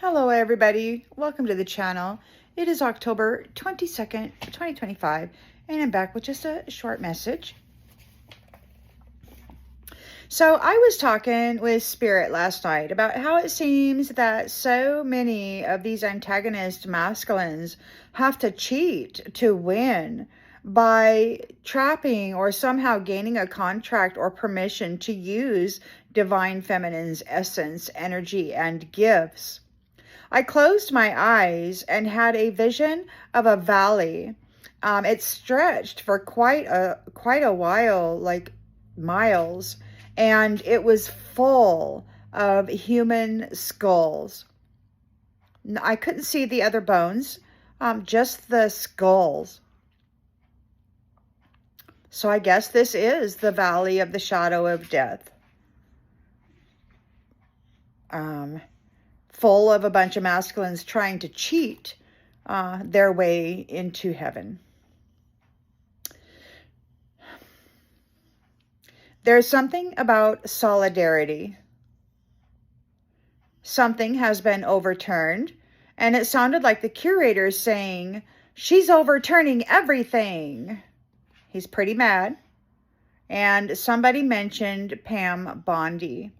Hello everybody, welcome to the channel. It is October 22nd, 2025, and I'm back with just a short message. So I was talking with Spirit last night about how it seems that so many of these antagonist masculines have to cheat to win by trapping or somehow gaining a contract or permission to use divine feminine's essence, energy, and gifts. I closed my eyes and had a vision of a valley. It stretched for quite a while, like miles, and it was full of human skulls. I couldn't see the other bones, just the skulls. So I guess this is the valley of the shadow of death. Full of a bunch of masculines trying to cheat their way into heaven. There's something about solidarity. Something has been overturned, and it sounded like the curator saying, "She's overturning everything." He's pretty mad. And somebody mentioned Pam Bondi.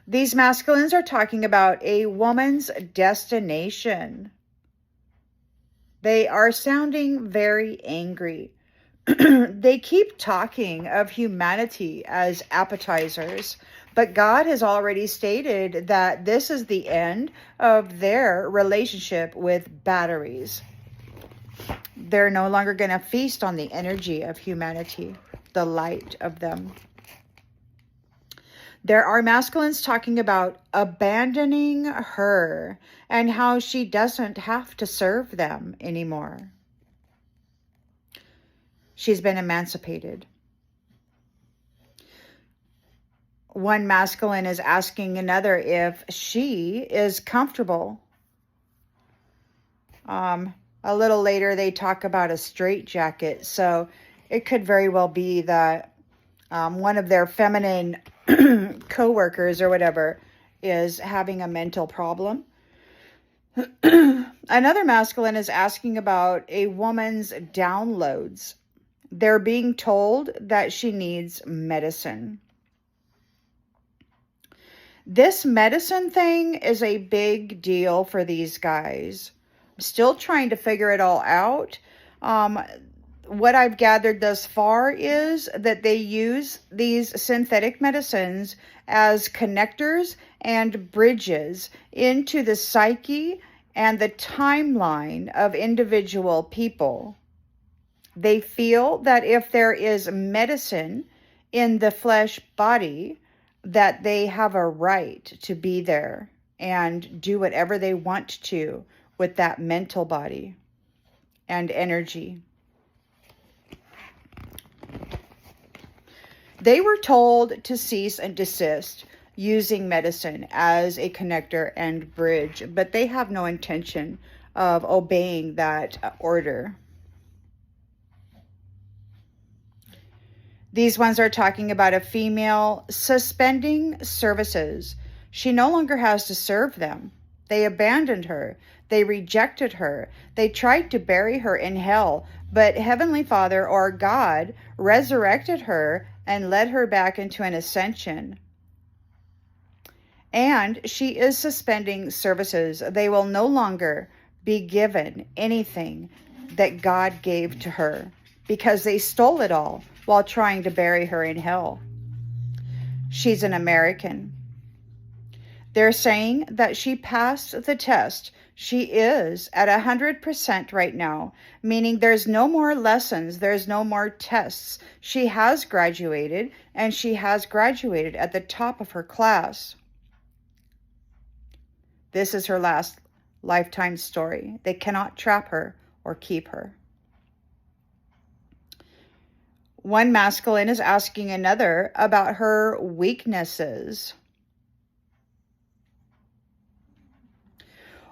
These masculines are talking about a woman's destination. They are sounding very angry. They keep talking of humanity as appetizers, but God has already stated that this is the end of their relationship with batteries. They're no longer going to feast on the energy of humanity, the light of them. There are masculines talking about abandoning her and how she doesn't have to serve them anymore. She's been emancipated. One masculine is asking another if she is comfortable. A little later, they talk about a straitjacket. So it could very well be that one of their feminine co-workers or whatever is having a mental problem. Another masculine is asking about a woman's downloads. They're being told that she needs medicine. This medicine thing is a big deal for these guys. I'm still trying to figure it all out. What I've gathered thus far is that they use these synthetic medicines as connectors and bridges into the psyche and the timeline of individual people. They feel that if there is medicine in the flesh body, that they have a right to be there and do whatever they want to with that mental body and energy. They were told to cease and desist using medicine as a connector and bridge, but they have no intention of obeying that order. These ones are talking about a female suspending services. She no longer has to serve them. They abandoned her. They rejected her. They tried to bury her in hell, but Heavenly Father or God resurrected her and led her back into an ascension. And she is suspending services. They will no longer be given anything that God gave to her because they stole it all while trying to bury her in hell. She's an American. They're saying that she passed the test. She is at 100% right now, meaning there's no more lessons, there's no more tests. She has graduated, and she has graduated at the top of her class. This is her last lifetime story. They cannot trap her or keep her. One masculine is asking another about her weaknesses.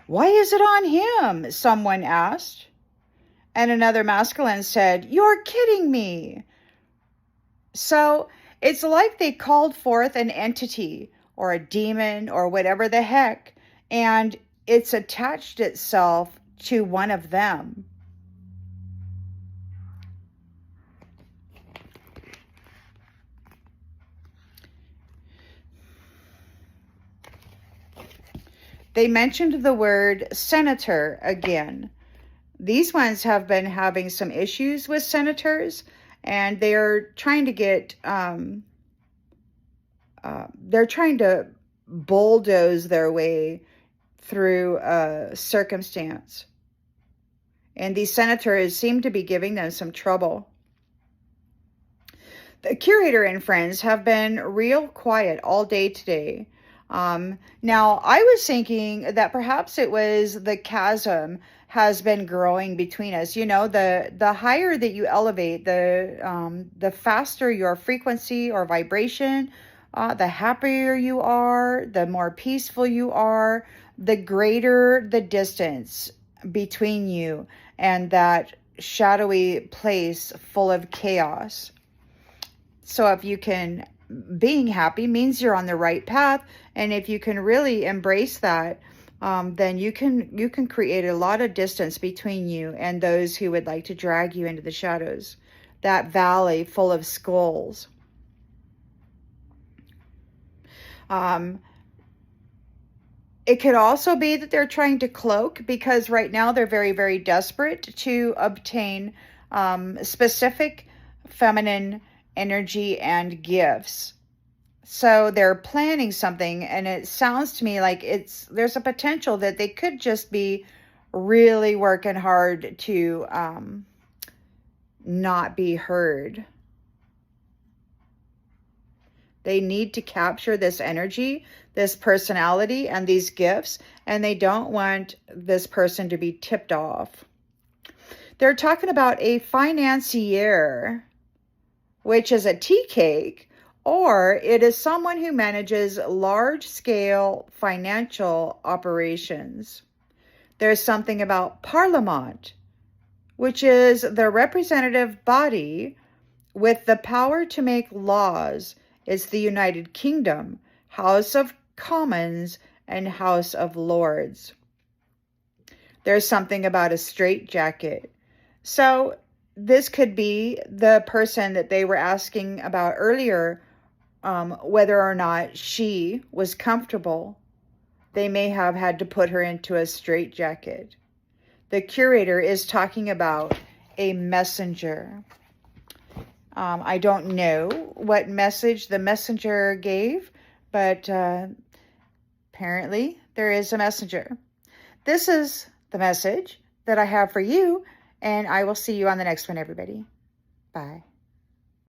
"Why is it on him?" someone asked. And another masculine said, "You're kidding me." So it's like they called forth an entity or a demon or whatever the heck, and it's attached itself to one of them. They mentioned the word senator again. These ones have been having some issues with senators, and they're trying to get, they're trying to bulldoze their way through a circumstance. And these senators seem to be giving them some trouble. The curator and friends have been real quiet all day today. Now, I was thinking that perhaps it was the chasm has been growing between us. You know, the higher that you elevate, the faster your frequency or vibration, the happier you are, the more peaceful you are, the greater the distance between you and that shadowy place full of chaos. So if you can, being happy means you're on the right path. And if you can really embrace that, then you can create a lot of distance between you and those who would like to drag you into the shadows, that valley full of skulls. It could also be that they're trying to cloak, because right now they're very, very desperate to obtain specific feminine energy and gifts. So they're planning something, and it sounds to me like there's a potential that they could just be really working hard to not be heard. They need to capture this energy, this personality, and these gifts, and they don't want this person to be tipped off. They're talking about a financier, which is a tea cake, or it is someone who manages large-scale financial operations. There's something about Parliament, which is the representative body with the power to make laws. It's the United Kingdom, House of Commons, and House of Lords. There's something about a straitjacket. So this could be the person that they were asking about earlier, whether or not she was comfortable. They may have had to put her into a straitjacket. The curator is talking about a messenger. I don't know what message the messenger gave, but apparently there is a messenger. This is the message that I have for you, and I will see you on the next one, everybody. Bye.